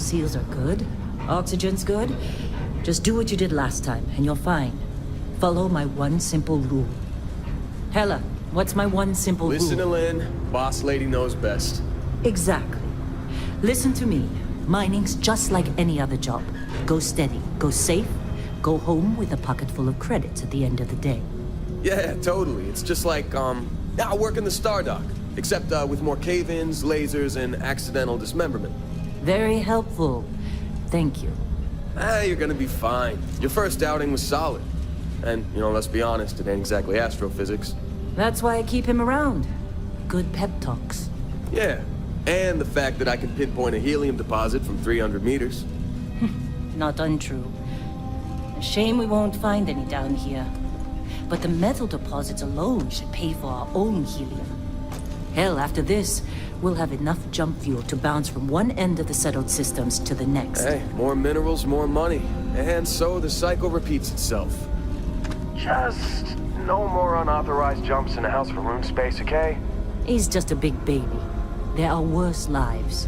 seals are good, oxygen's good, just do what you did last time, and you're fine. Follow my one simple rule. Hella, what's my one simple rule? Listen to Lynn. Boss lady knows best. Exactly. Listen to me. Mining's just like any other job. Go steady, go safe, go home with a pocket full of credits at the end of the day. Yeah, totally. It's just like, I work in the Stardock. Except, with more cave-ins, lasers, and accidental dismemberment. Very helpful. Thank you. You're gonna be fine. Your first outing was solid. And, let's be honest, it ain't exactly astrophysics. That's why I keep him around. Good pep talks. Yeah, and the fact that I can pinpoint a helium deposit from 300 meters. Not untrue. A shame we won't find any down here. But the metal deposits alone should pay for our own helium. Hell, after this, we'll have enough jump fuel to bounce from one end of the settled systems to the next. Hey, more minerals, more money. And so the cycle repeats itself. Just no more unauthorized jumps in the house for room space, okay? He's just a big baby. There are worse lives.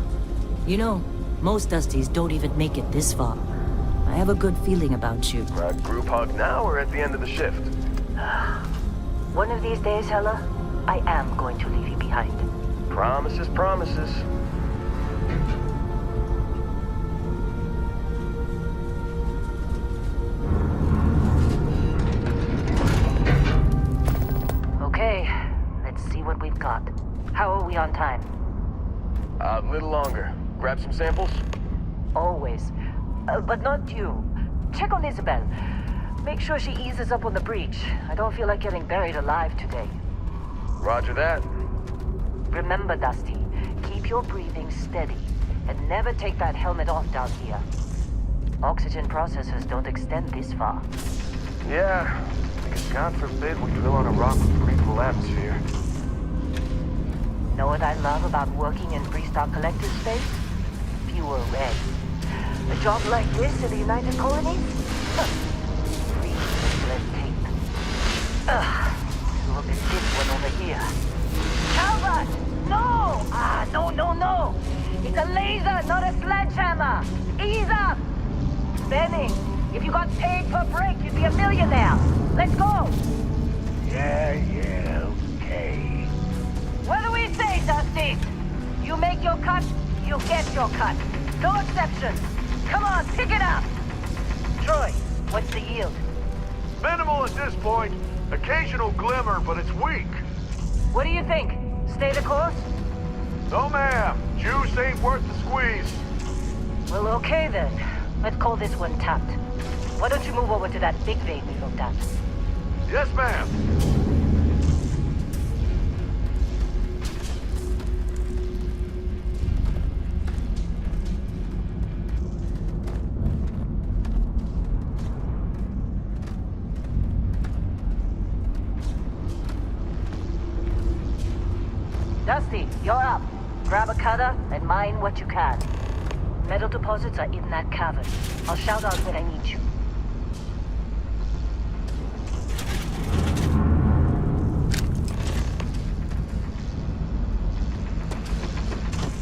You know, most Dusties don't even make it this far. I have a good feeling about you. Group hug now or at the end of the shift? One of these days, Hella, I am going to leave you behind. Promises, promises. Okay, let's see what we've got. How are we on time? A little longer. Grab some samples? Always. But not you. Check on Isabel. Make sure she eases up on the breach. I don't feel like getting buried alive today. Roger that. Remember, Dusty, keep your breathing steady and never take that helmet off down here. Oxygen processors don't extend this far. Yeah, because God forbid we drill on a rock with breathable atmosphere. Know what I love about working in Freestar Collective space? Fewer reds. A job like this in the United Colonies? Free red tape. Look at this one over here. Calvert! No! No! It's a laser, not a sledgehammer! Ease up! Benny, if you got paid per break, you'd be a millionaire. Let's go! Yeah, okay. What do we say, Dusty? You make your cut, you get your cut. No exceptions. Come on, pick it up! Troy, what's the yield? Minimal at this point. Occasional glimmer, but it's weak. What do you think? Stay the course? No, ma'am. Juice ain't worth the squeeze. Well, okay then. Let's call this one tapped. Why don't you move over to that big vein we looked at? Yes, ma'am. Dusty, you're up. Grab a cutter and mine what you can. Metal deposits are in that cavern. I'll shout out when I need you.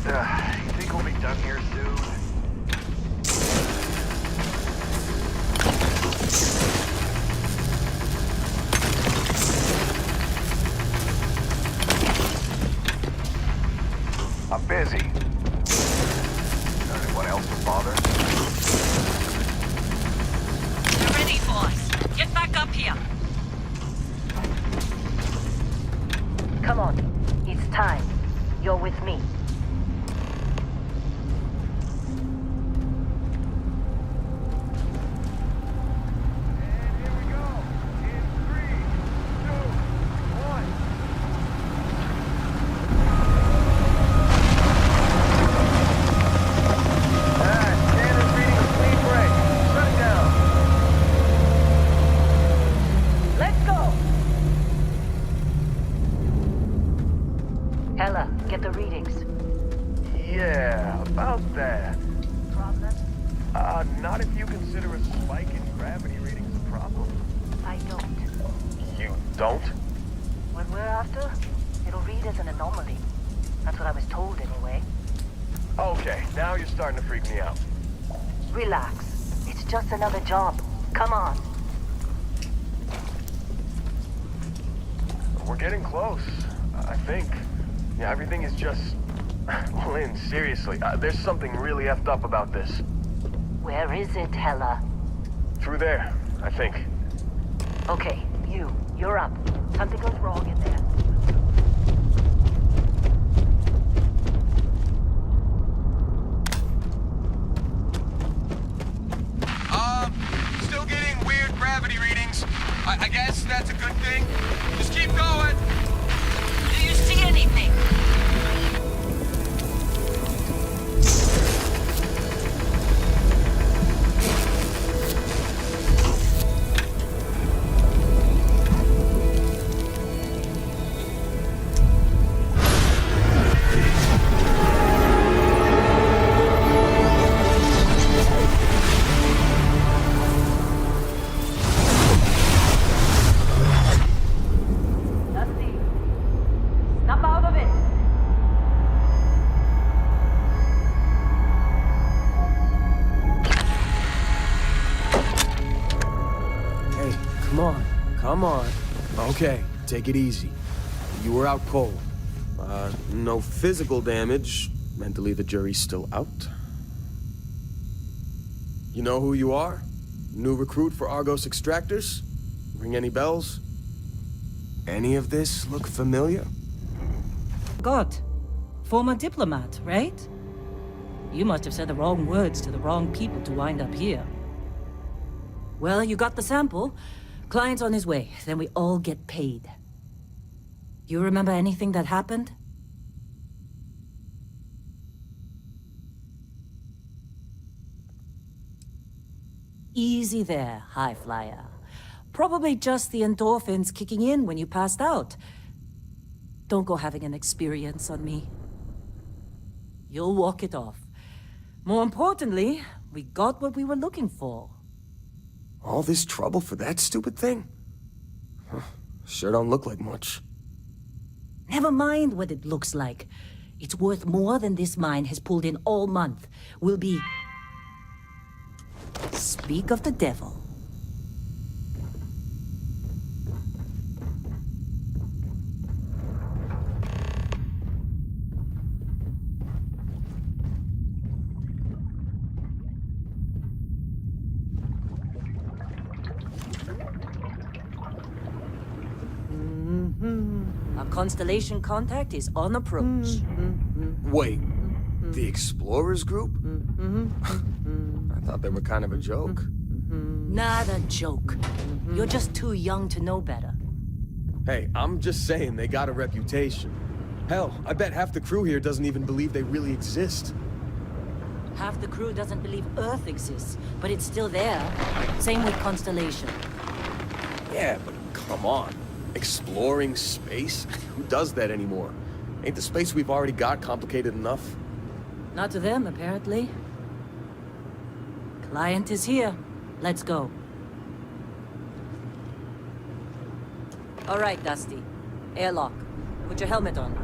You think we'll be done here soon? I'm busy. Anyone else to bother? You're ready, boss. Get back up here. Come on. It's time. You're with me. Hella, get the readings. Yeah, about that. Problem? Not if you consider a spike in gravity readings a problem. I don't. You don't? What we're after, it'll read as an anomaly. That's what I was told anyway. Okay, now you're starting to freak me out. Relax. It's just another job. Come on. We're getting close, I think. Yeah, everything is just... Lynn, seriously, there's something really effed up about this. Where is it, Hella? Through there, I think. Okay, you're up. Something goes wrong in there. Still getting weird gravity readings. I guess that's a good thing. Just keep going. Do you see anything? Come on. Okay, take it easy. You were out cold. No physical damage. Mentally, the jury's still out. You know who you are? New recruit for Argos Extractors? Ring any bells? Any of this look familiar? God. Former diplomat, right? You must have said the wrong words to the wrong people to wind up here. Well, you got the sample. Client's on his way, then we all get paid. You remember anything that happened? Easy there, high flyer. Probably just the endorphins kicking in when you passed out. Don't go having an experience on me. You'll walk it off. More importantly, we got what we were looking for. All this trouble for that stupid thing? Huh, sure don't look like much. Never mind what it looks like. It's worth more than this mine has pulled in all month. Will be... Speak of the devil. Our constellation contact is on approach. Wait, the Explorers group? I thought they were kind of a joke. Not a joke. You're just too young to know better. Hey, I'm just saying they got a reputation. Hell, I bet half the crew here doesn't even believe they really exist. Half the crew doesn't believe Earth exists, but it's still there. Same with Constellation. Yeah, but come on. Exploring space? Who does that anymore? Ain't the space we've already got complicated enough? Not to them, apparently. Client is here. Let's go. All right, Dusty. Airlock. Put your helmet on.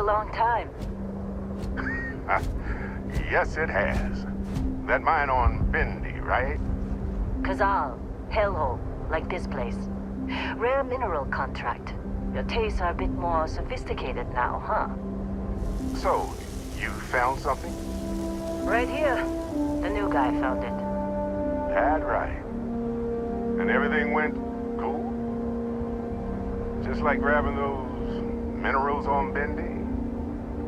long time. Yes, it has. That mine on Bendy, right? Kazal, hellhole, like this place. Rare mineral contract. Your tastes are a bit more sophisticated now, huh? So, you found something? Right here. The new guy found it. That right. And everything went cool? Just like grabbing those minerals on Bendy?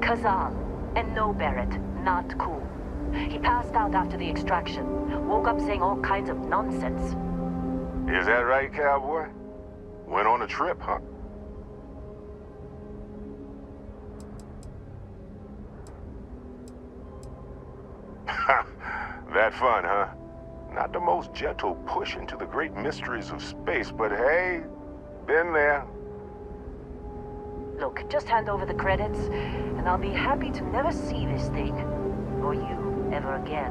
Kazal. And no, Barrett, not cool. He passed out after the extraction. Woke up saying all kinds of nonsense. Is that right, cowboy? Went on a trip, huh? That fun, huh? Not the most gentle push into the great mysteries of space, but hey, been there. Look, just hand over the credits, and I'll be happy to never see this thing, or you, ever again.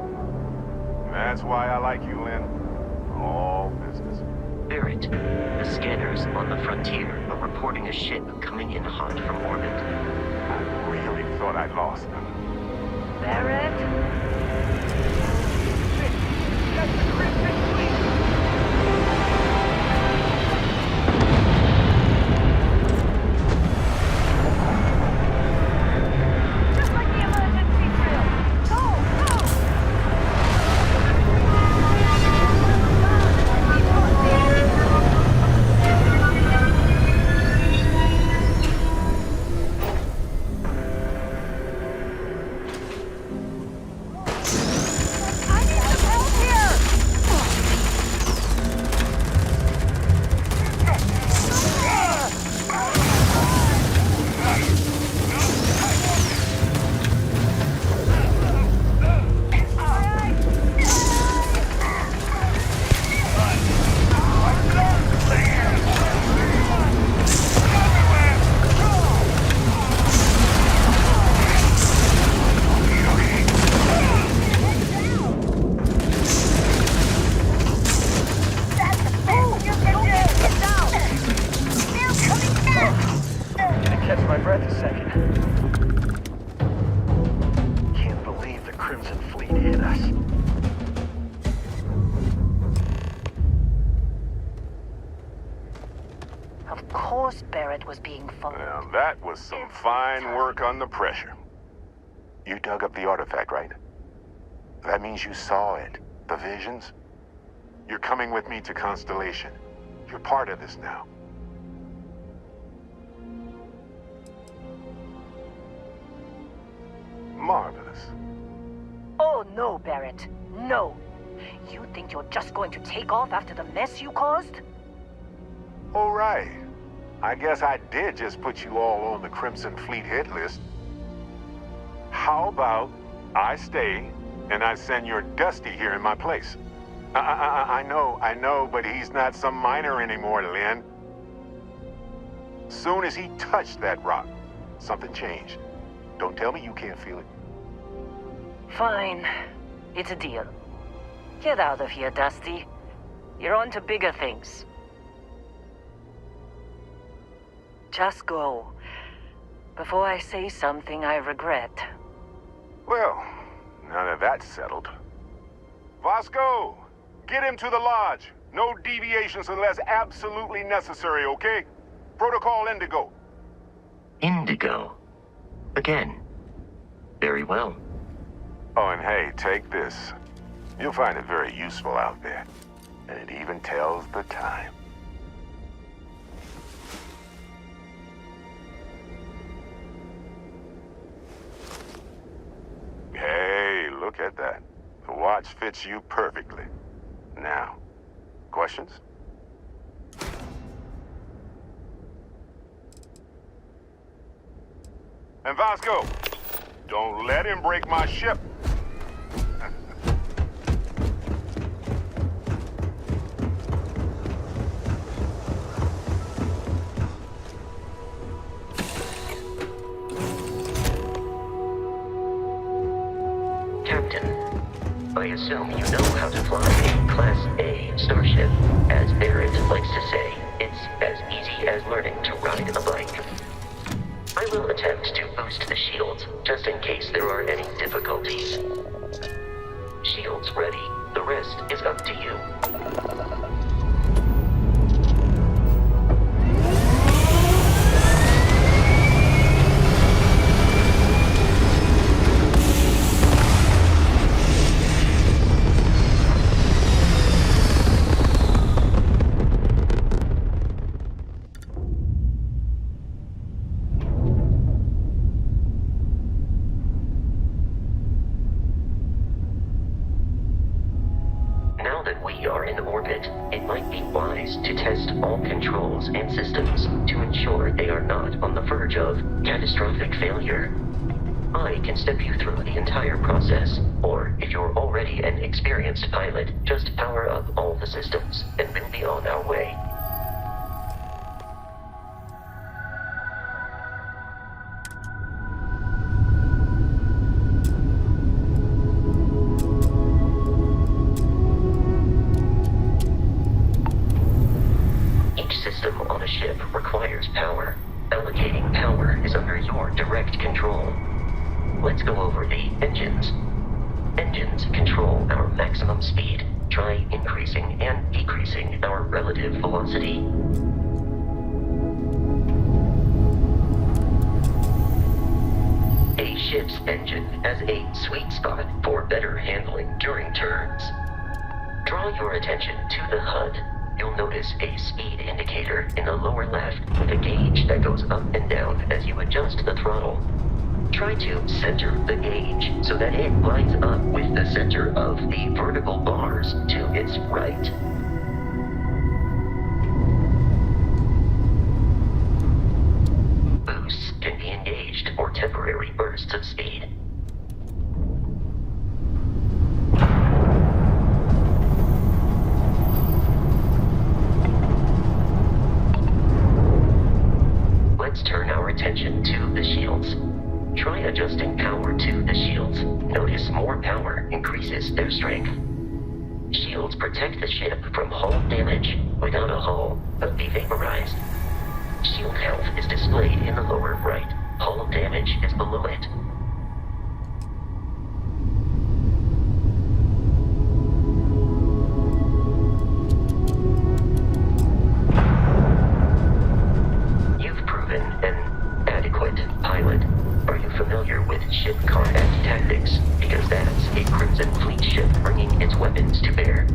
That's why I like you, Lynn. All business. Barrett, the scanners on the frontier are reporting a ship coming in hot from orbit. I really thought I'd lost them. Barrett? Now, that was some fine work under pressure. You dug up the artifact, right? That means you saw it. The visions? You're coming with me to Constellation. You're part of this now. Marvelous. Oh, no, Barrett. No. You think you're just going to take off after the mess you caused? All right. I guess I did just put you all on the Crimson Fleet hit list. How about I stay and I send your Dusty here in my place? I know, but he's not some miner anymore, Lynn. Soon as he touched that rock, something changed. Don't tell me you can't feel it. Fine. It's a deal. Get out of here, Dusty. You're on to bigger things. Just go. Before I say something I regret. Well, now that that's settled. Vasco, get him to the lodge. No deviations unless absolutely necessary, okay? Protocol Indigo. Indigo? Again? Very well. Oh, and hey, take this. You'll find it very useful out there. And it even tells the time. Hey, look at that. The watch fits you perfectly. Now, questions? And Vasco, don't let him break my ship. I assume you know how to fly a Class A starship. As Barrett likes to say, it's as easy as learning to ride a bike. I will attempt to boost that we are in orbit, it might be wise to test all controls and systems to ensure they are not on the verge of catastrophic failure. I can step you through the entire process, or if you're already an experienced pilot, just power up all the systems, and we'll be on our way. Each system on a ship requires power. Allocating power is under your direct control. Let's go over the engines. Engines control our maximum speed. Try increasing and decreasing our relative velocity. A ship's engine has a sweet spot for better handling during turns. Draw your attention to the HUD. You'll notice a speed indicator in the lower left with a gauge that goes up and down as you adjust the throttle. Try to center the gauge so that it lines up with the center of the vertical bars to its right. Boosts can be engaged for temporary bursts of speed. Let's turn our attention to the shields. Try adjusting power to the shields. Notice more power increases their strength. Shields protect the ship from hull damage without a hull, but be vaporized. Shield health is displayed in the lower right. Hull damage is below it. You've proven an adequate pilot. Are you familiar with ship combat tactics? Because that's a Crimson Fleet ship bringing its weapons to bear.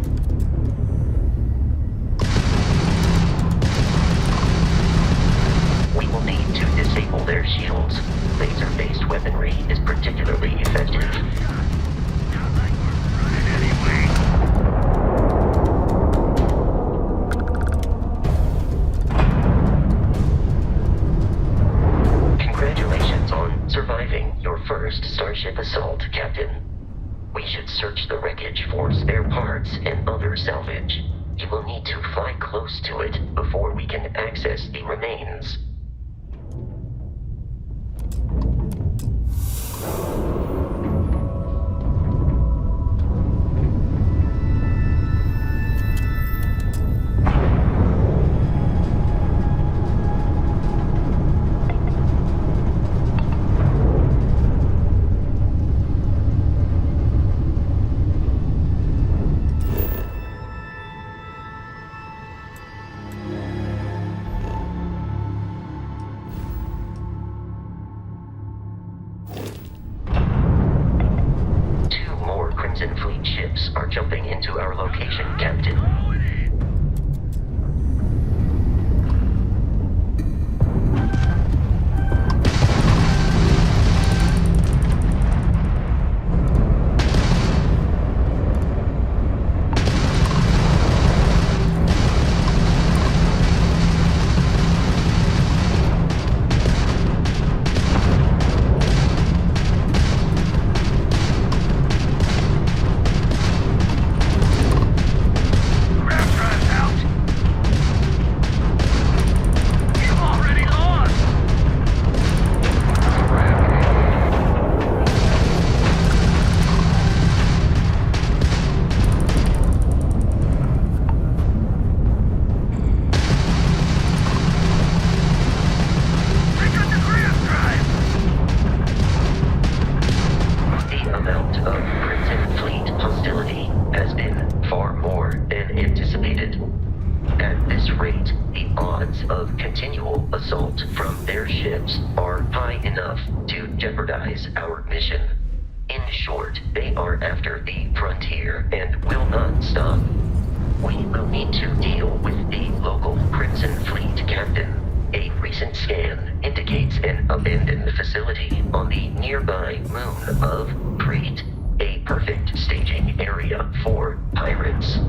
We will need to disable their shields. Laser-based weaponry is particularly effective. Congratulations on surviving your first Starship assault, Captain. We should search the wreckage for spare parts and other salvage. You will need to fly close to it before we can access the remains. Crimson Fleet ships are jumping into our location, Captain. Of continual assault from their ships are high enough to jeopardize our mission. In short, they are after the frontier and will not stop. We will need to deal with the local Crimson Fleet captain. A recent scan indicates an abandoned facility on the nearby moon of Crete, a perfect staging area for pirates.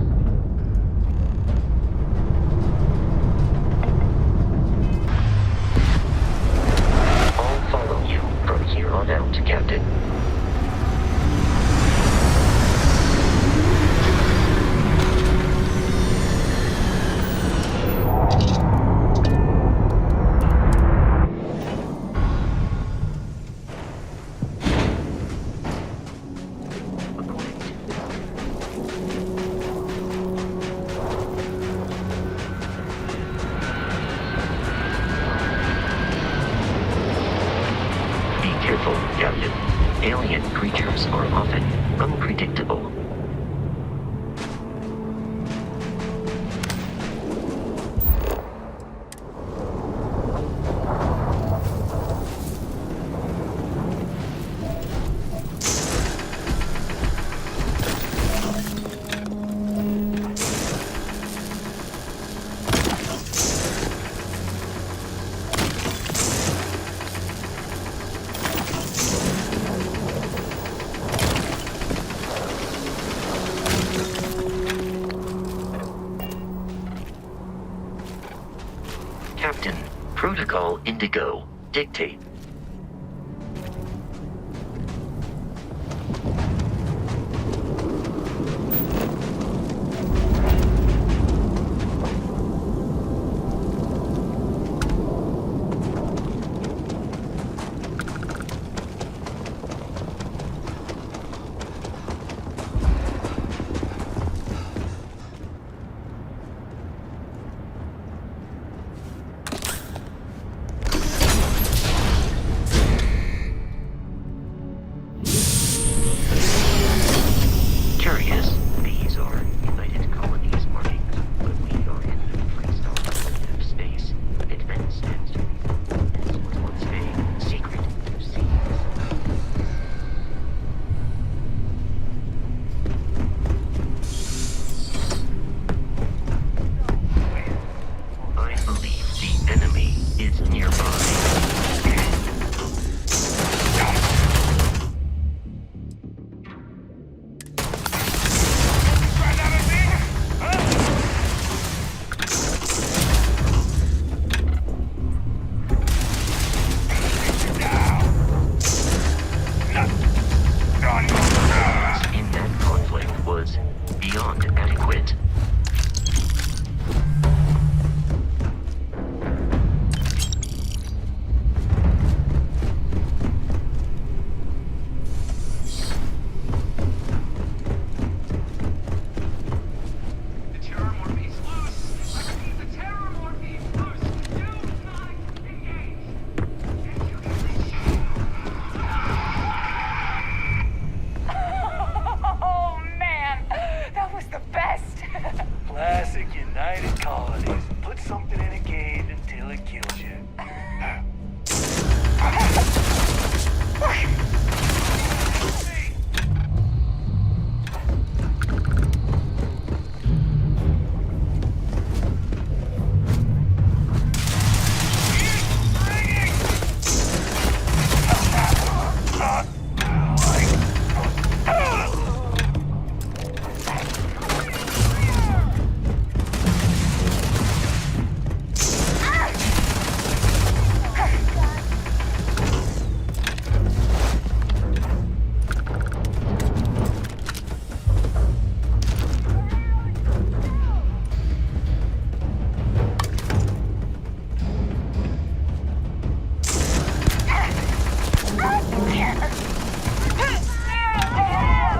Captain, Protocol Indigo, dictate. Curious, these are United Colonies markings, but we are in the freestyle collective space. It then stands to reason this was once a secret sea. I believe the enemy is nearby. In that conflict was beyond adequate. The terror morphe's loose! I repeat, the terror morphe's loose! Do not engage! And you can reach... Oh man, that was the best. Classic United Colonies. Put something in a cage until it kills you.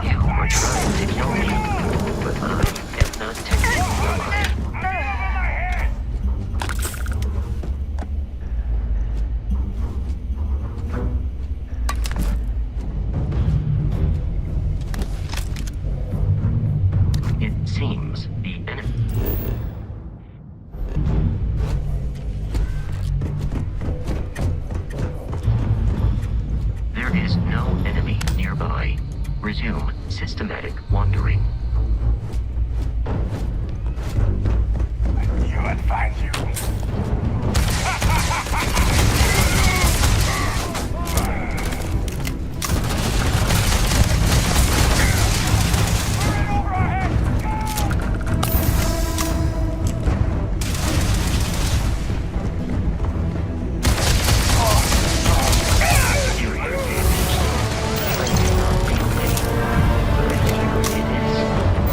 You are trying to kill me, but I am not technically alive. It seems the enemy. There is no enemy nearby. Resume systematic wandering. You would find you.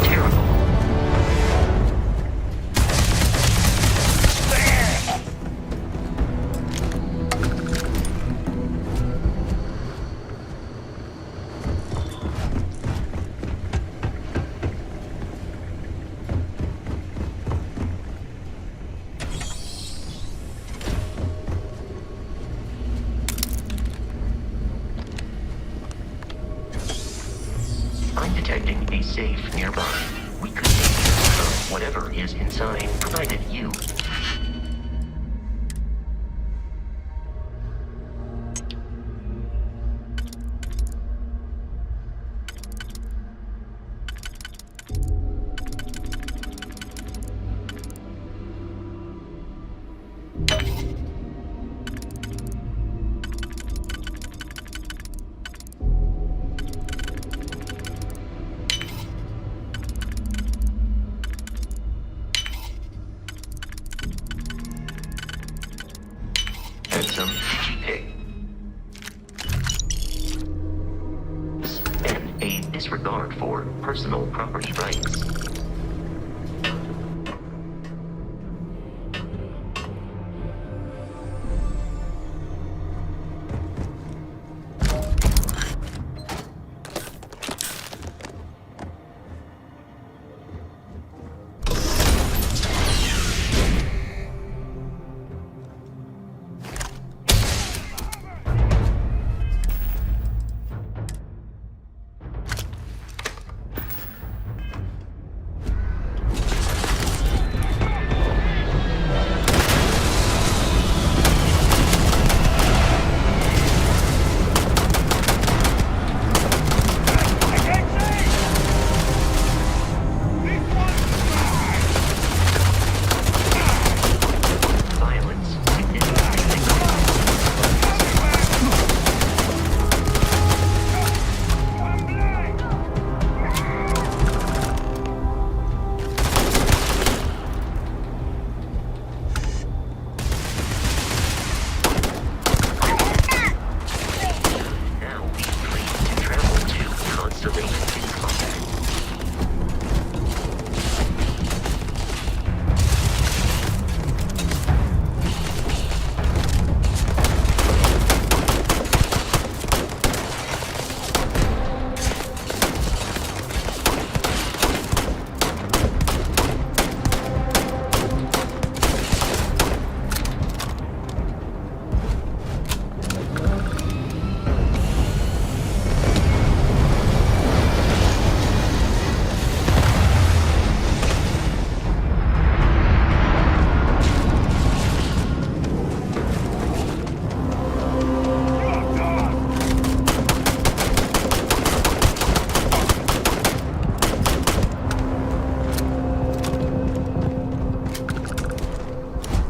Terrible. I'm detecting a safe nearby. We could take care of whatever is inside, provided you. regard for personal property rights.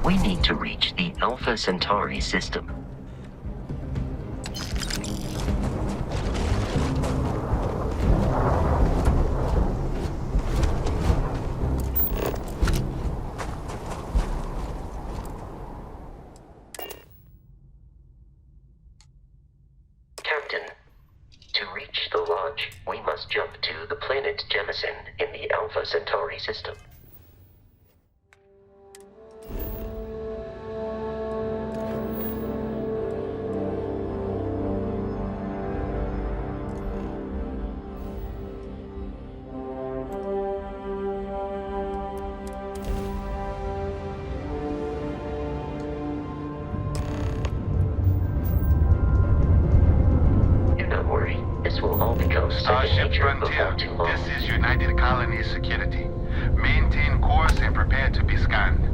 We need to reach the Alpha Centauri system. Captain, to reach the lodge, we must jump to the planet Jemison in the Alpha Centauri system. This will all become second Starship nature before Frontier, too long. this is United Colonies Security. Maintain course and prepare to be scanned.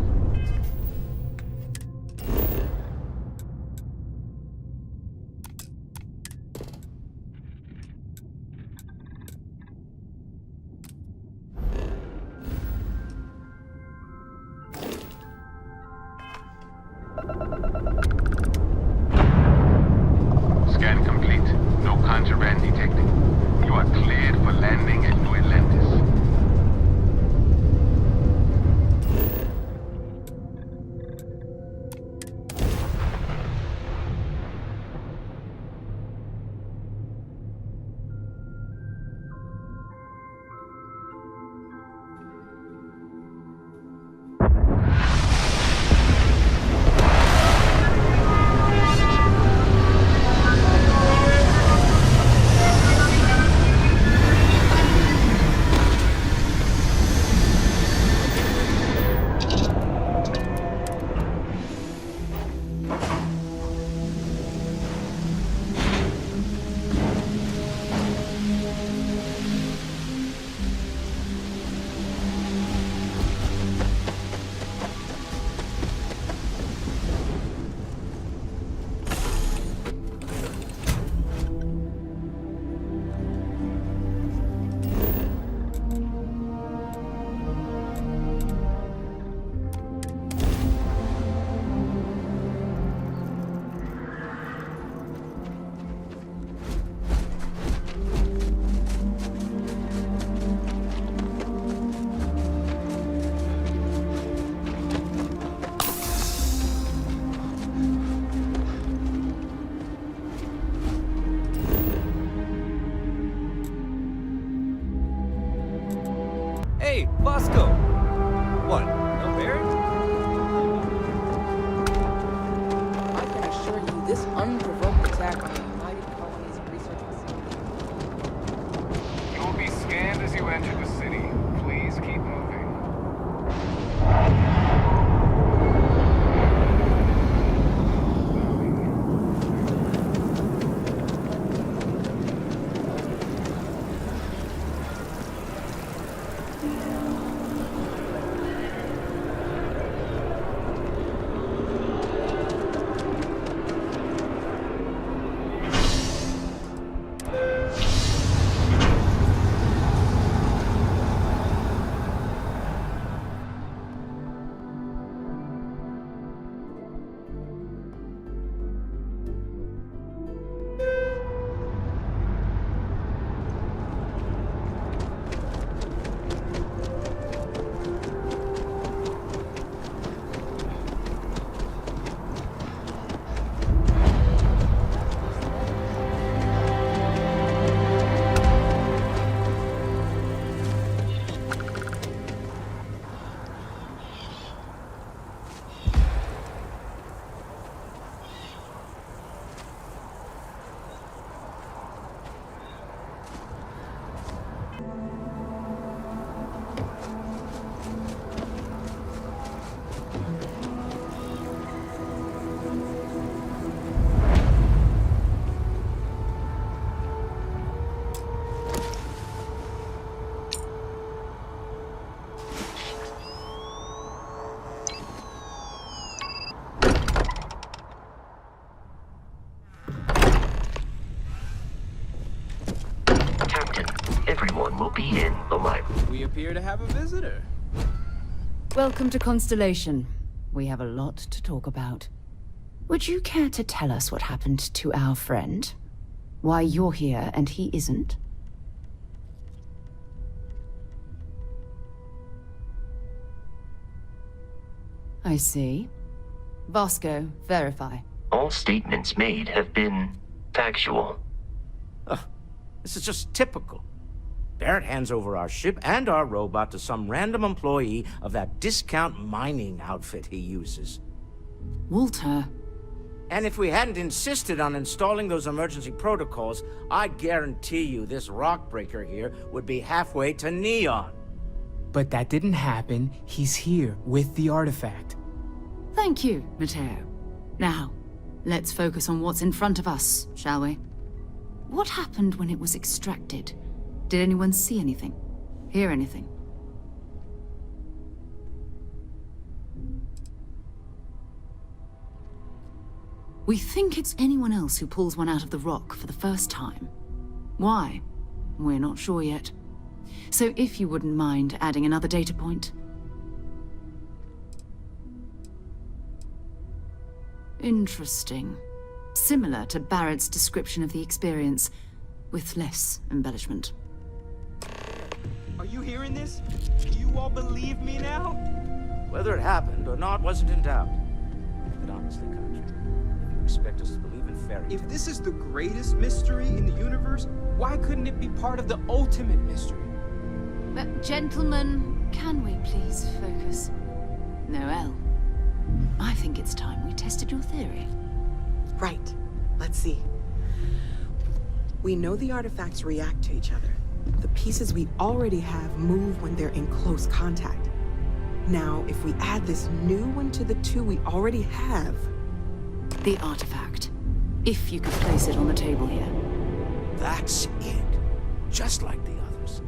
Scan complete. No contraband detected. You are cleared for landing at New Atlantis. be in the library. We appear to have a visitor. Welcome to Constellation. We have a lot to talk about. Would you care to tell us what happened to our friend? Why you're here and he isn't? I see. Vasco, verify. All statements made have been factual. This is just typical. Barrett hands over our ship and our robot to some random employee of that discount mining outfit he uses. Walter. And if we hadn't insisted on installing those emergency protocols, I guarantee you this rock breaker here would be halfway to Neon. But that didn't happen. He's here with the artifact. Thank you, Matteo. Now, let's focus on what's in front of us, shall we? What happened when it was extracted? Did anyone see anything? Hear anything? We think it's anyone else who pulls one out of the rock for the first time. Why? We're not sure yet. So if you wouldn't mind adding another data point. Interesting. Similar to Barrett's description of the experience, with less embellishment. Are you hearing this? Do you all believe me now? Whether it happened or not wasn't in doubt. But honestly, Country, if you expect us to believe in fairy tales... If this is the greatest mystery in the universe, why couldn't it be part of the ultimate mystery? But gentlemen, can we please focus? Noel, I think it's time we tested your theory. Right. Let's see. We know the artifacts react to each other. The pieces we already have move when they're in close contact. Now, if we add this new one to the two we already have... The artifact. If you could place it on the table here. That's it. Just like the others.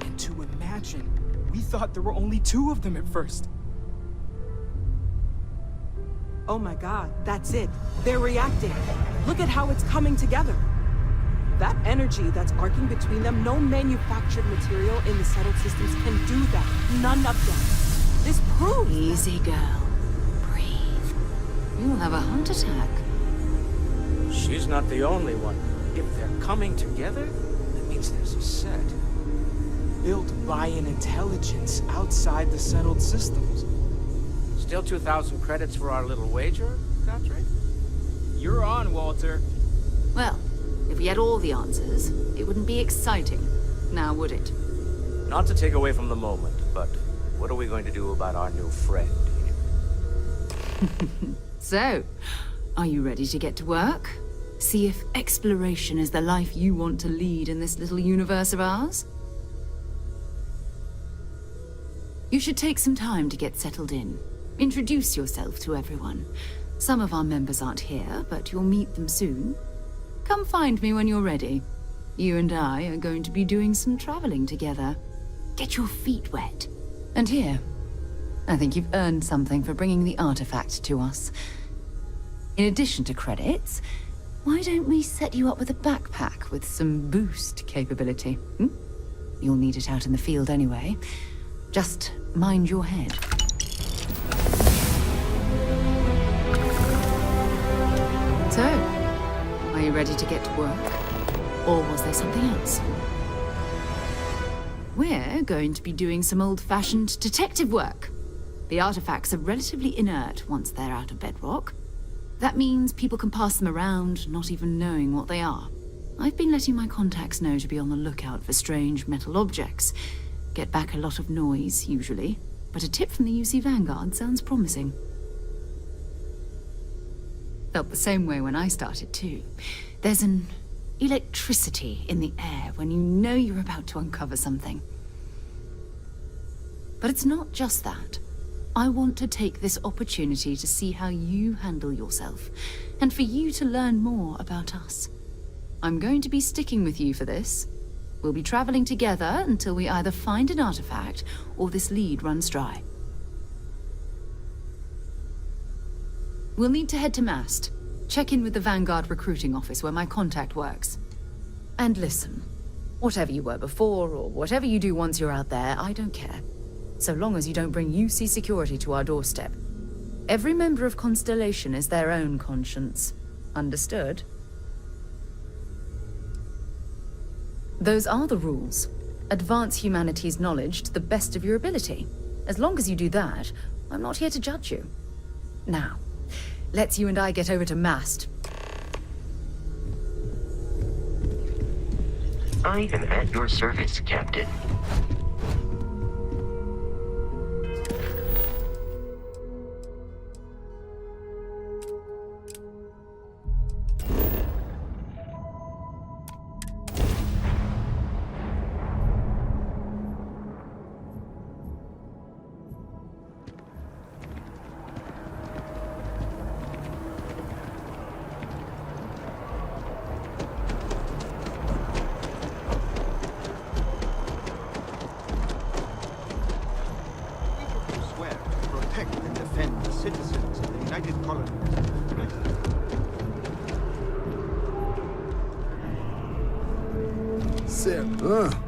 And to imagine, we thought there were only 2 of them at first. Oh my god, that's it. They're reacting. Look at how it's coming together. That energy that's arcing between them, no manufactured material in the settled systems can do that. None of them. This proves... Easy, girl. Breathe. You'll have a heart attack. She's not the only one. If they're coming together, that means there's a set. Built by an intelligence outside the settled systems. Still 2,000 credits for our little wager, Country? You're on, Walter. Well, if we had all the answers, it wouldn't be exciting, now would it? Not to take away from the moment, but what are we going to do about our new friend here? So, are you ready to get to work? See if exploration is the life you want to lead in this little universe of ours? You should take some time to get settled in. Introduce yourself to everyone. Some of our members aren't here, but you'll meet them soon. Come find me when you're ready. You and I are going to be doing some traveling together. Get your feet wet. And here, I think you've earned something for bringing the artifact to us. In addition to credits, why don't we set you up with a backpack with some boost capability? You'll need it out in the field anyway. Just mind your head. So, are you ready to get to work? Or was there something else? We're going to be doing some old-fashioned detective work. The artifacts are relatively inert once they're out of bedrock. That means people can pass them around, not even knowing what they are. I've been letting my contacts know to be on the lookout for strange metal objects. Get back a lot of noise, usually, but a tip from the UC Vanguard sounds promising. Felt the same way when I started, too. There's an electricity in the air when you know you're about to uncover something. But it's not just that. I want to take this opportunity to see how you handle yourself, and for you to learn more about us. I'm going to be sticking with you for this. We'll be traveling together until we either find an artifact or this lead runs dry. We'll need to head to Mast. Check in with the Vanguard recruiting office where my contact works. And listen, Whatever you were before, or whatever you do once you're out there, I don't care. So long as you don't bring UC security to our doorstep. Every member of Constellation is their own conscience. Understood? Those are the rules. Advance humanity's knowledge to the best of your ability. As long as you do that, I'm not here to judge you. Now, let's you and I get over to Mast. I am at your service, Captain.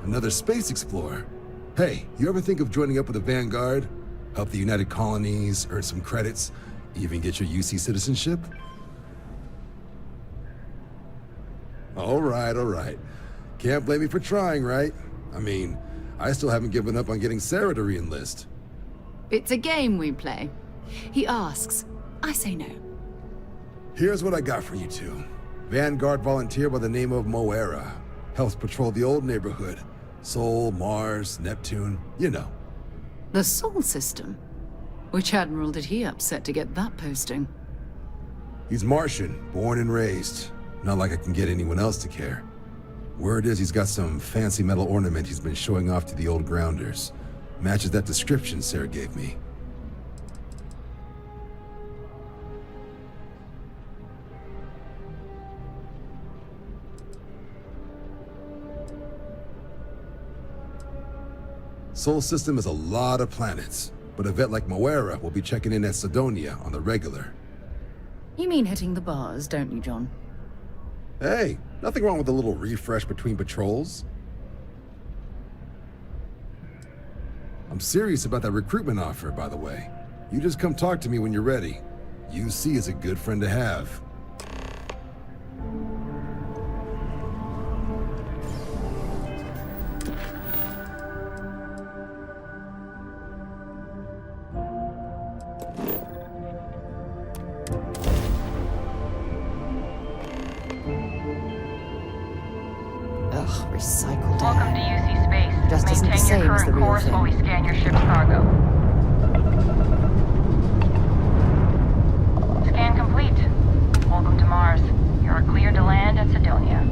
Another space explorer. Hey, you ever think of joining up with the Vanguard? Help the United Colonies, earn some credits, even get your UC citizenship? All right. Can't blame me for trying, right? I mean, I still haven't given up on getting Sarah to re-enlist. It's a game we play. He asks, I say no. Here's what I got for you two. Vanguard volunteer by the name of Moera. Helps patrol the old neighborhood. Sol, Mars, Neptune, you know. The Sol system? Which admiral did he upset to get that posting? He's Martian, born and raised. Not like I can get anyone else to care. Word is he's got some fancy metal ornament he's been showing off to the old grounders. Matches that description Sarah gave me. Sol system is a lot of planets, but a vet like Moera will be checking in at Sidonia on the regular. You mean hitting the bars, don't you, John? Hey, nothing wrong with a little refresh between patrols. I'm serious about that recruitment offer, by the way. You just come talk to me when you're ready. UC is a good friend to have. Recycled Welcome to UC Space. Just isn't the Maintain same your as the current real course thing. while we scan your ship's cargo. Scan complete. Welcome to Mars. You're cleared to land at Sidonia.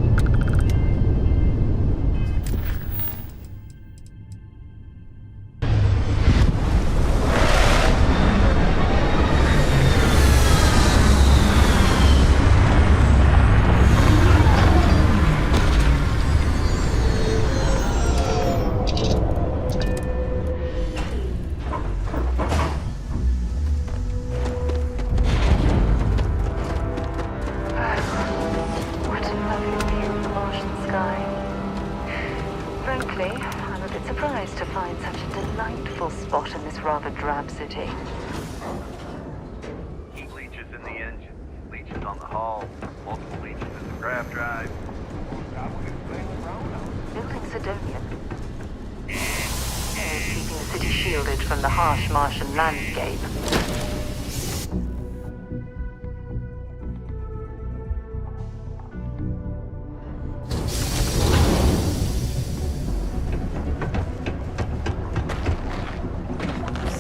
Rather drab city. Heat leeches in the engine, leeches on the hull, multiple leeches in the grav drive. Building Sidonia. Keeping the city shielded from the harsh Martian landscape.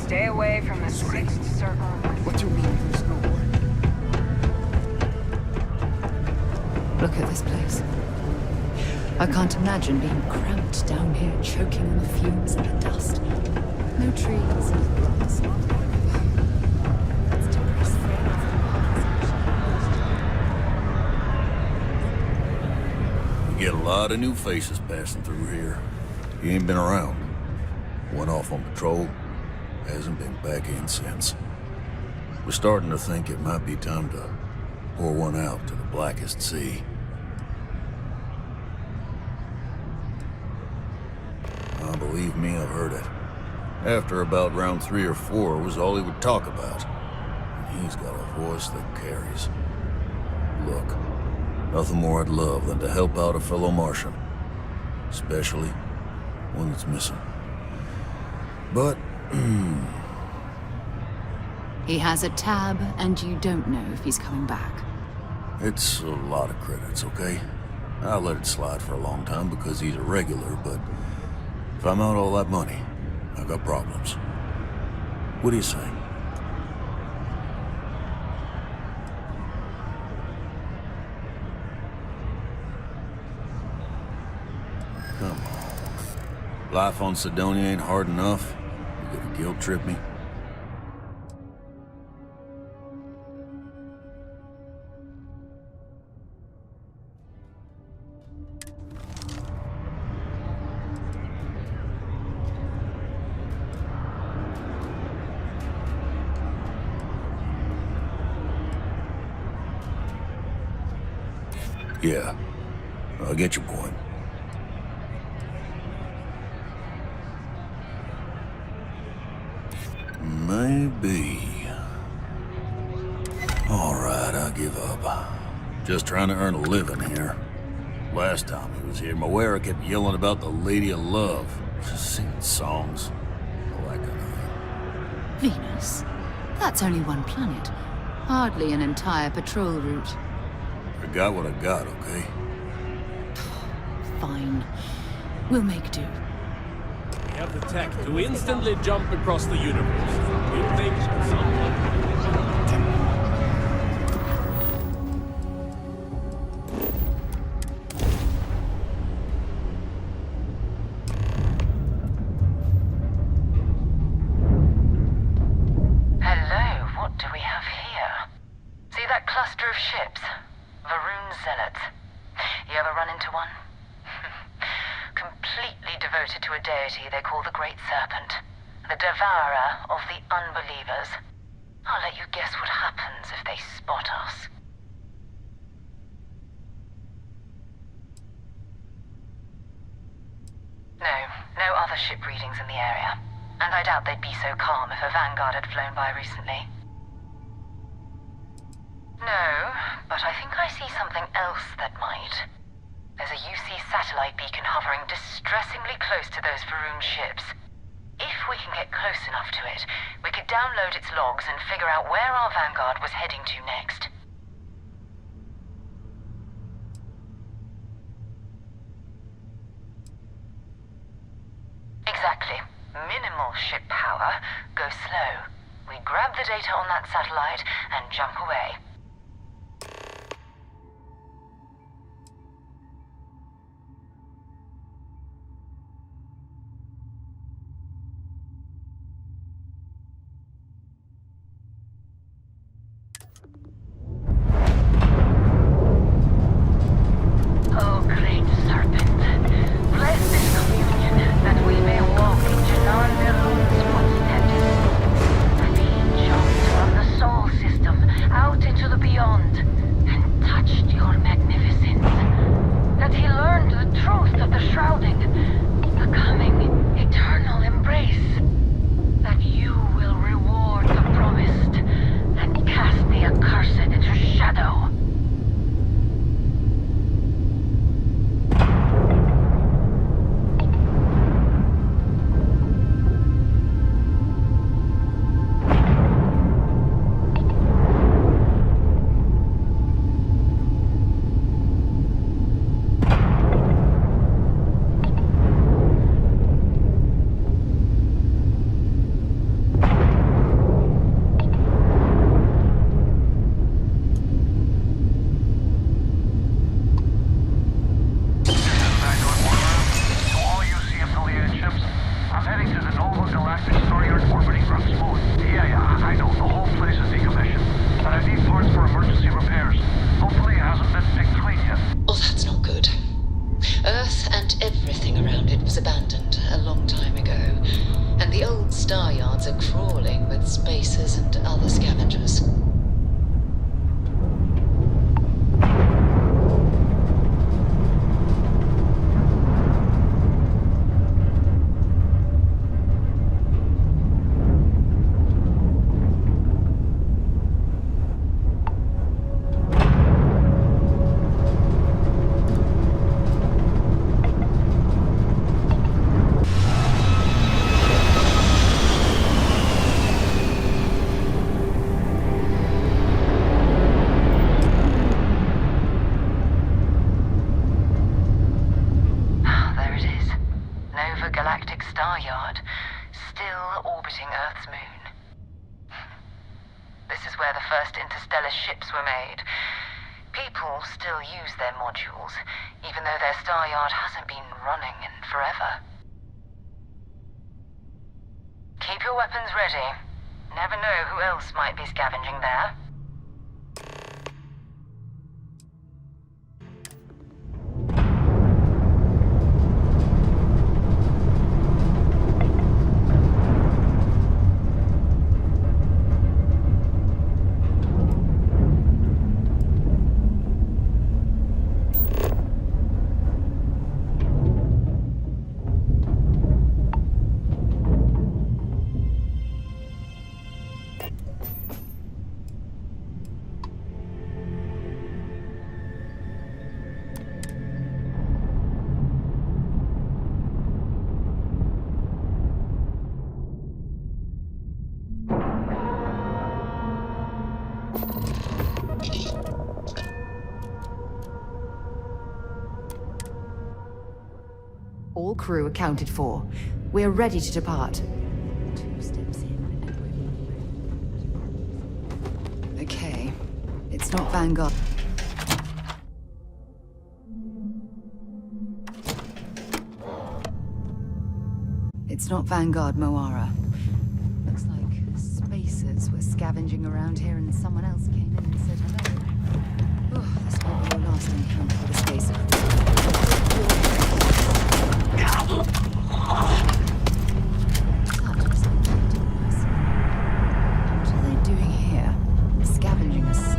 Stay away from the sixth circle. What do you mean there's no work? Look at this place. I can't imagine being cramped down here, choking on the fumes and the dust. No trees, no grass. It's depressing. We get a lot of new faces passing through here. You ain't been around. Went off on patrol. Hasn't been back in since. We're starting to think it might be time to pour one out to the blackest sea. believe me, I've heard it. After about round 3 or 4 was all he would talk about. And he's got a voice that carries. Look, nothing more I'd love than to help out a fellow Martian. Especially one that's missing. But, He has a tab, and you don't know if he's coming back. it's a lot of credits, okay? I'll let it slide for a long time because he's a regular, but if I'm out all that money, I got problems. What do you say? Come on. Life on Sidonia ain't hard enough. You gonna guilt trip me? Yeah, I get your point. Maybe. All right, I give up. Just trying to earn a living here. Last time he was here, Moira kept yelling about the Lady of Love. Just singing songs. All that kind of thing. Venus? That's only one planet. Hardly an entire patrol route. I got what I got, okay? Fine. We'll make do. We have the tech to instantly jump across the universe. It takes someone. Hello, what do we have here? See that cluster of ships? Varun Zealots. You ever run into one? Completely devoted to a deity they call the Great Serpent. The devourer of the unbelievers. I'll let you guess what happens if they spot us. No other ship readings in the area. And I doubt they'd be so calm if a vanguard had flown by recently. No, but I think I see something else that might. There's a UC satellite beacon hovering distressingly close to those Varun ships. If we can get close enough to it, we could download its logs and figure out where our vanguard was heading to next. Exactly. Minimal ship power. Go slow. We grab the data on that satellite and jump away. Oh, great serpent, bless this communion that we may walk in Janan Nerun's footsteps. That he jumped from the Sol system out into the beyond and touched your magnificence. That he learned the truth of the shrouding, the coming eternal embrace. That you will reward the promised and cast the accursed into shadow. where the first interstellar ships were made. People still use their modules, even though their star yard hasn't been running in forever. Keep your weapons ready. Never know who else might be scavenging there. All crew accounted for. We're ready to depart. Okay. It's not Vanguard. It's not Vanguard, Moara. Looks like spacers were scavenging around here and someone else came in and said hello. Oh, this might be your last encounter with a spacer. What are they doing here? Scavenging a star.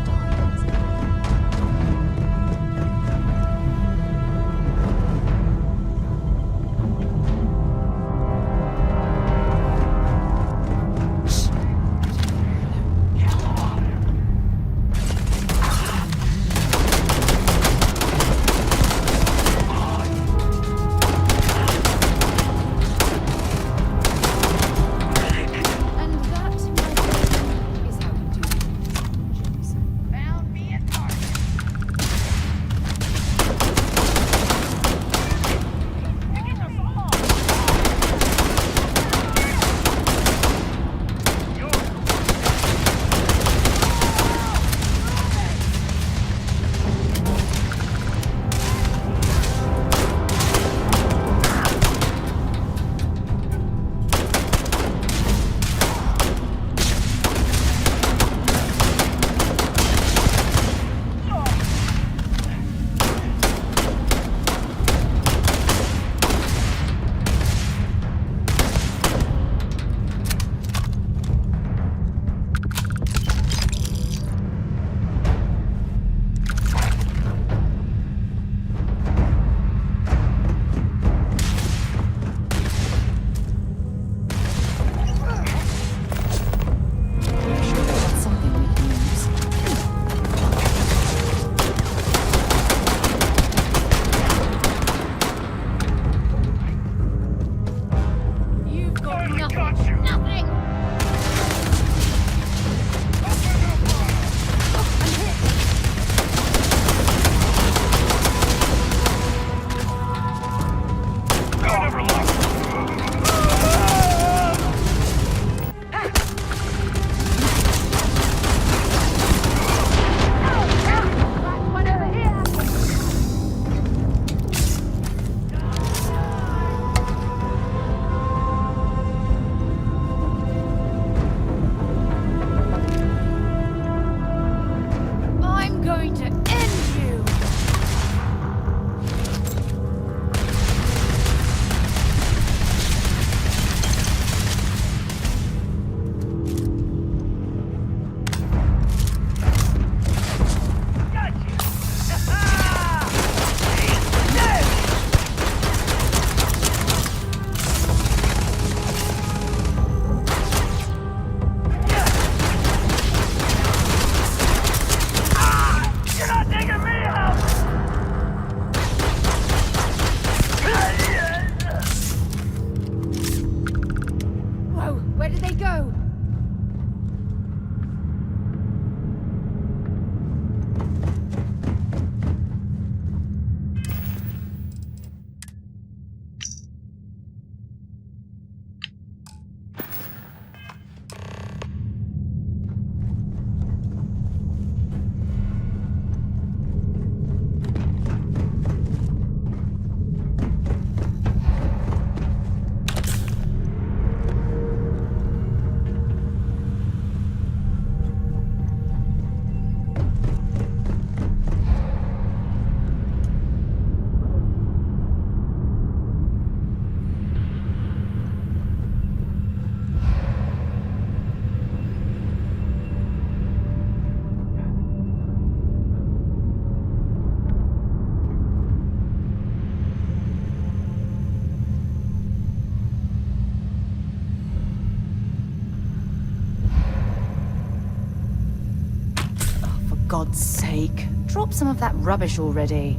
God's sake, drop some of that rubbish already.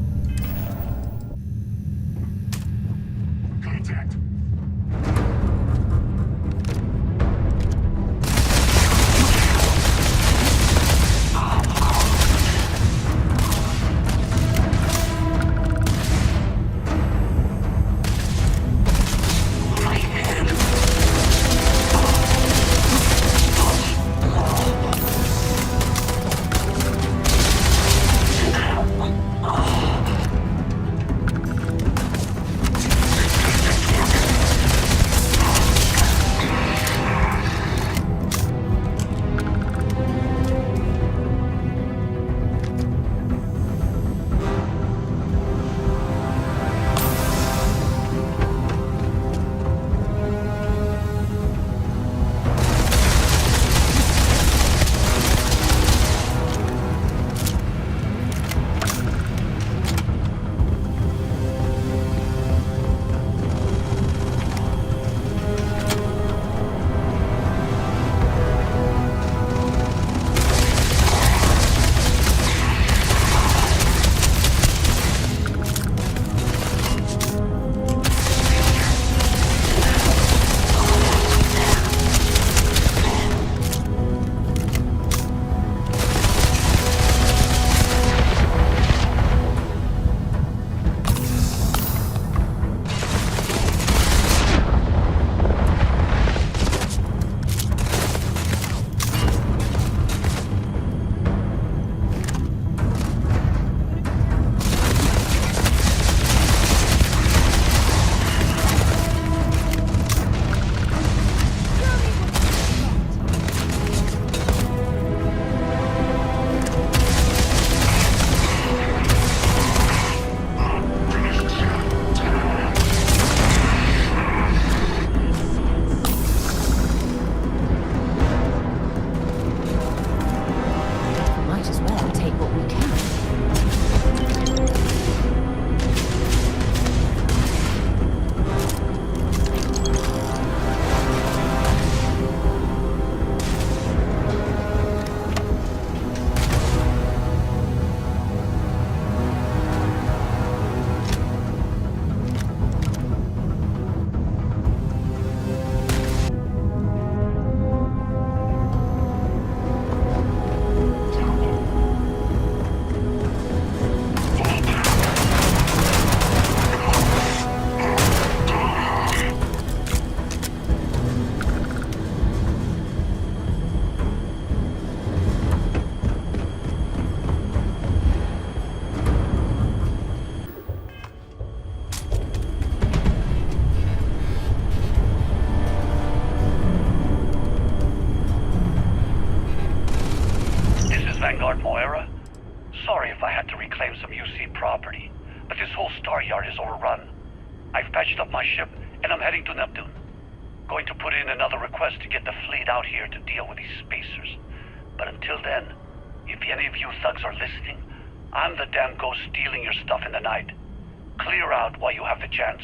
Contact. Yard is overrun. I've patched up my ship, and I'm heading to Neptune. Going to put in another request to get the fleet out here to deal with these spacers. But until then, if any of you thugs are listening, I'm the damn ghost stealing your stuff in the night. Clear out while you have the chance.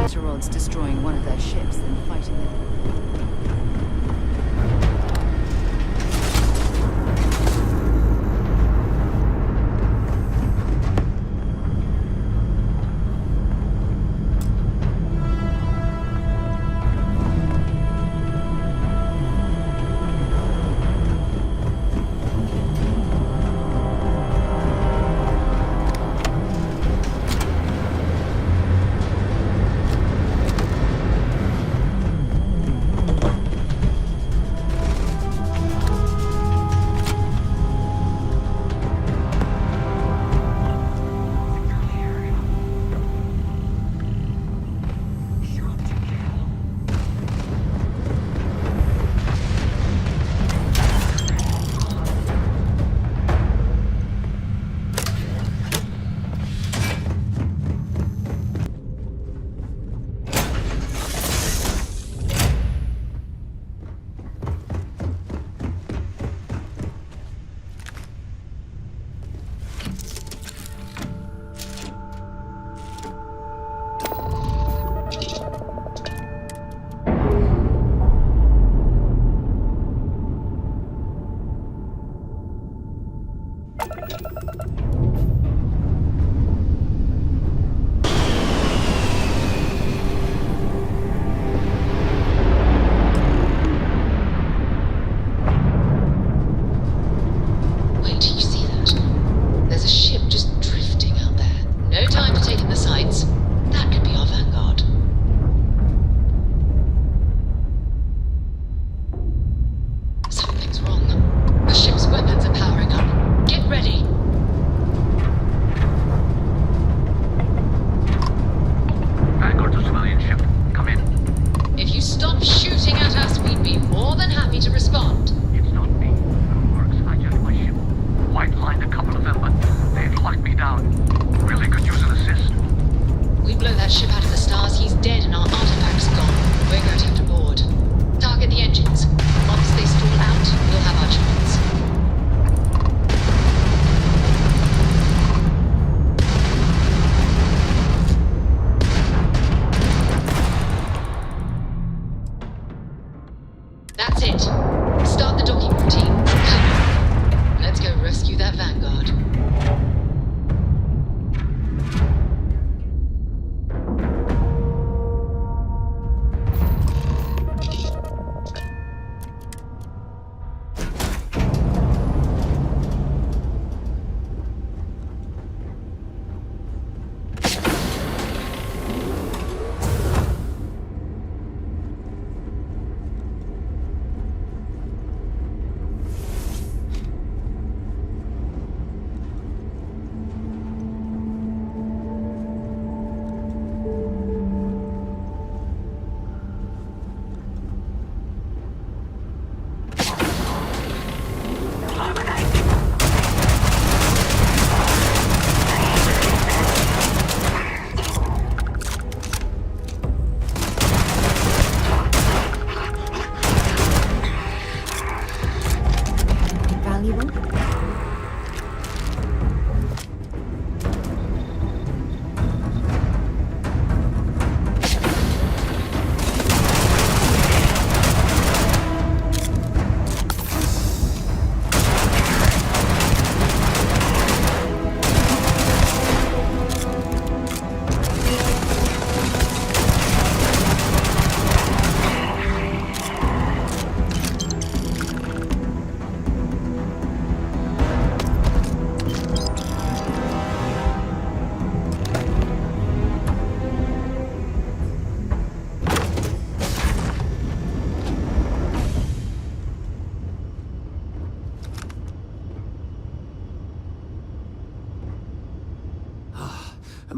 Better odds destroying one of their ships than fighting them.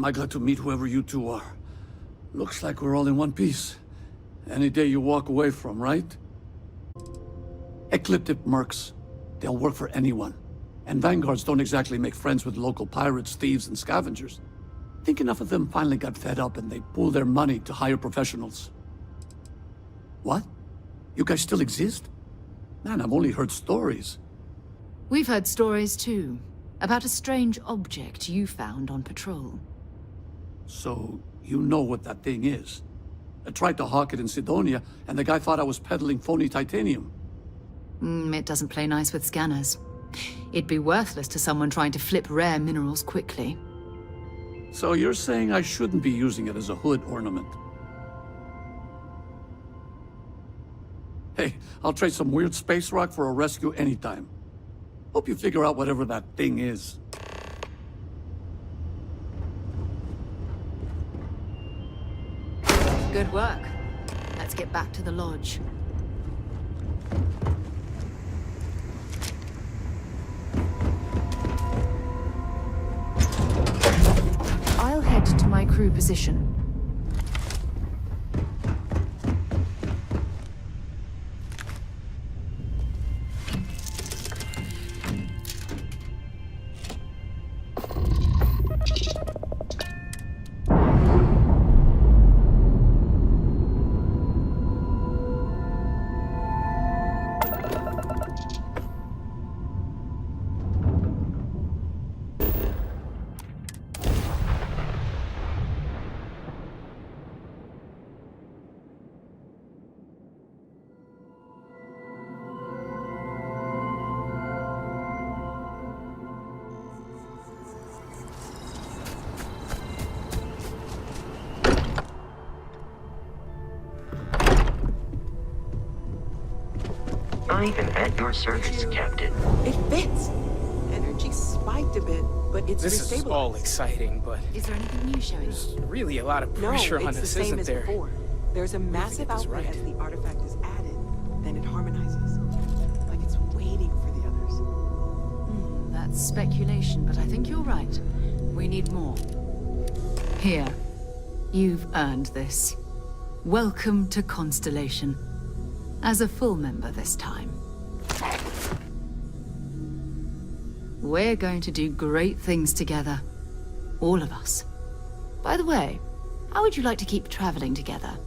Am I glad to meet whoever you two are. Looks like we're all in one piece. Any day you walk away from, right? Ecliptic mercs. They'll work for anyone. And vanguards don't exactly make friends with local pirates, thieves, and scavengers. Think enough of them finally got fed up and they pooled their money to hire professionals. What? You guys still exist? Man, I've only heard stories. We've heard stories too, about a strange object you found on patrol. So, you know what that thing is? I tried to hawk it in Sidonia, and the guy thought I was peddling phony titanium. It doesn't play nice with scanners. It'd be worthless to someone trying to flip rare minerals quickly. So you're saying I shouldn't be using it as a hood ornament? Hey, I'll trade some weird space rock for a rescue anytime. Hope you figure out whatever that thing is. Good work. Let's get back to the lodge. I'll head to my crew position. I am at your service, Captain. It fits. Energy spiked a bit, but it's This is all exciting, but is there anything new showing? There's really a lot of pressure on it's us, the same isn't as there? before. There's a massive this output right. as the artifact is added, then it harmonizes. Like it's waiting for the others. That's speculation, but I think you're right. We need more. Here. You've earned this. Welcome to Constellation. As a full member this time. We're going to do great things together. All of us. By the way, how would you like to keep traveling together?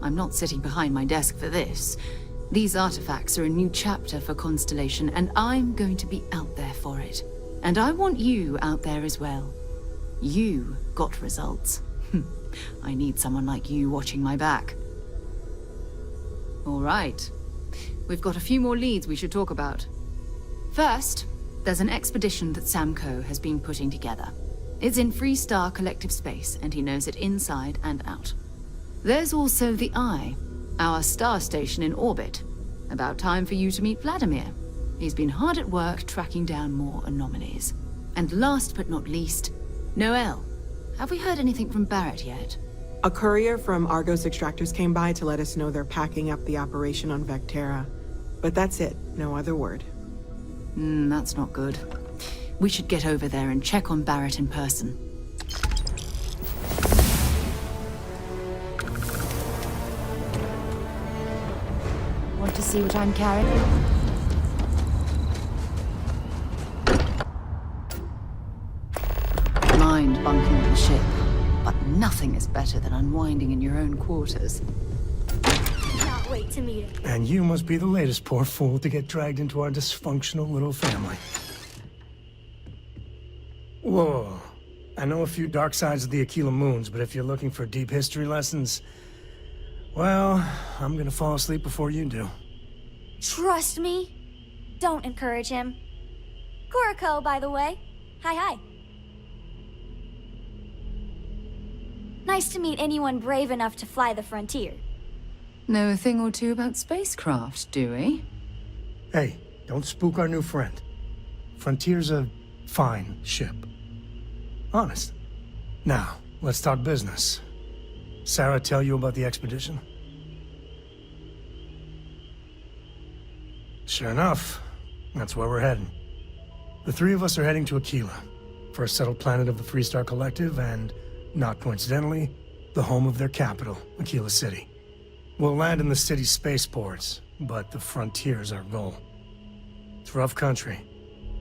I'm not sitting behind my desk for this. These artifacts are a new chapter for Constellation, and I'm going to be out there for it. And I want you out there as well. You got results. I need someone like you watching my back. All right. We've got a few more leads we should talk about. First, there's an expedition that Samco has been putting together. It's in Freestar Collective Space, and he knows it inside and out. There's also the Eye, our star station in orbit. About time for you to meet Vladimir. He's been hard at work tracking down more anomalies. And last but not least, Noel. Have we heard anything from Barrett yet? A courier from Argos Extractors came by to let us know they're packing up the operation on Vectera. But that's it, no other word. That's not good. We should get over there and check on Barrett in person. Want to see what I'm carrying? Mind bunking on the ship, but nothing is better than unwinding in your own quarters. Can't wait to meet him. And you must be the latest poor fool to get dragged into our dysfunctional little family. Whoa. I know a few dark sides of the Aquila Moons, but if you're looking for deep history lessons, well, I'm gonna fall asleep before you do. Trust me. Don't encourage him. Kuriko, by the way. Hi. Nice to meet anyone brave enough to fly the frontier. Know a thing or two about spacecraft, do we? Hey, don't spook our new friend. Frontier's a fine ship. Honest. Now, let's talk business. Sarah tell you about the expedition? Sure enough, that's where we're heading. The three of us are heading to Aquila, for a settled planet of the Freestar Collective, and not coincidentally, the home of their capital, Aquila City. We'll land in the city's spaceports, but the frontier's our goal. It's rough country.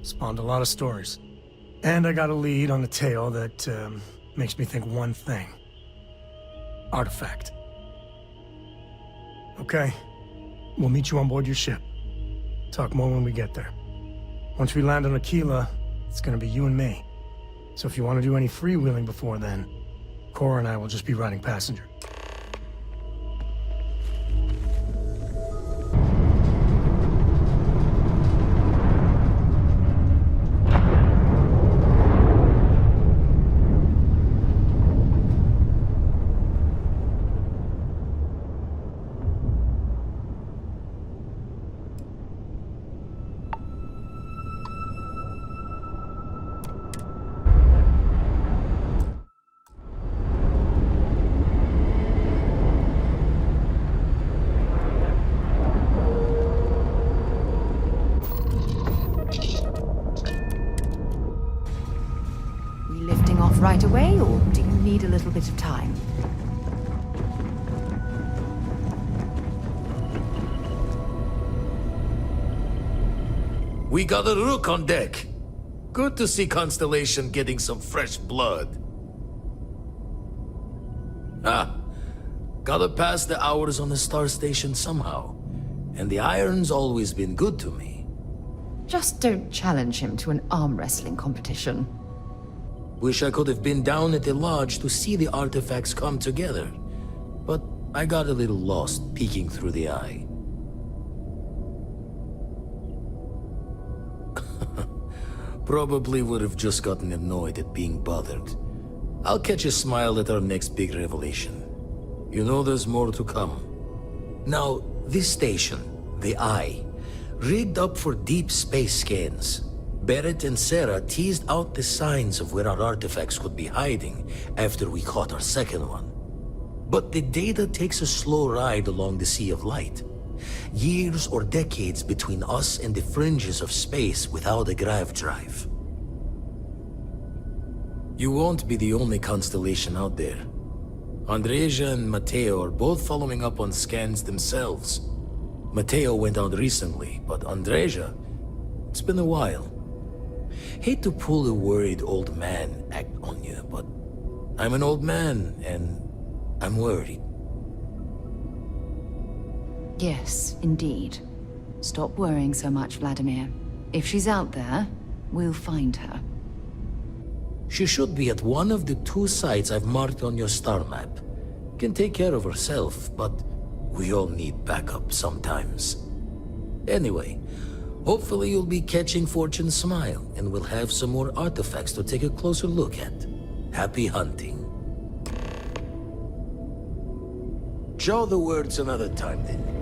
Spawned a lot of stories. And I got a lead on a tale that makes me think one thing. Artifact. Okay. We'll meet you on board your ship. Talk more when we get there. Once we land on Aquila, it's gonna be you and me. So if you want to do any freewheeling before then, Cora and I will just be riding passenger. Right away, or do you need a little bit of time? We got a rook on deck. Good to see Constellation getting some fresh blood. Gotta pass the hours on the Star Station somehow. And the Iron's always been good to me. Just don't challenge him to an arm wrestling competition. Wish I could have been down at the lodge to see the artifacts come together. But I got a little lost peeking through the eye. Probably would have just gotten annoyed at being bothered. I'll catch a smile at our next big revelation. You know there's more to come. Now, this station, the Eye, rigged up for deep space scans. Barrett and Sarah teased out the signs of where our artifacts could be hiding after we caught our second one. But the data takes a slow ride along the Sea of Light. Years or decades between us and the fringes of space without a grav drive. You won't be the only constellation out there. Andreja and Matteo are both following up on scans themselves. Matteo went out recently, but Andreja, it's been a while. Hate to pull a worried old man act on you, but I'm an old man, and I'm worried. Yes, indeed. Stop worrying so much, Vladimir. If she's out there, we'll find her. She should be at one of the 2 sites I've marked on your star map. Can take care of herself, but we all need backup sometimes. Anyway, hopefully you'll be catching Fortune's smile, and we'll have some more artifacts to take a closer look at. Happy hunting. Jaw the words another time, then.